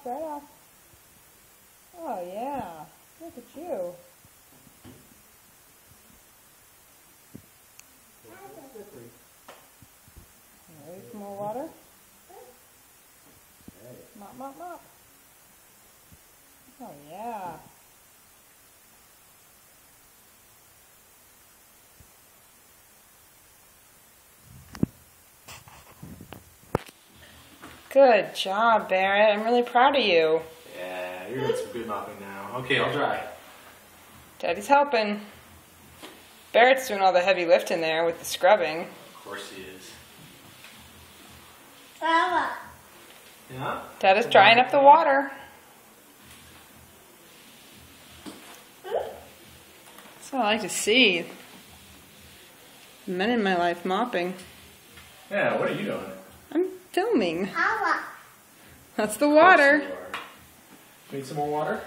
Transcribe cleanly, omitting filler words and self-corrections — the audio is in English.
right off. Oh yeah, look at you. Ready for more water? Mop, mop, mop. Oh yeah. Good job, Barrett. I'm really proud of you. Yeah, you're doing some good mopping now. Okay, I'll dry. Daddy's helping. Barrett's doing all the heavy lifting there with the scrubbing. Of course he is. Mama. Yeah? Dad is drying up the water. That's what I like to see. Men in my life mopping. Yeah, what are you doing? I'm filming. Mama. That's the water. Need some more water?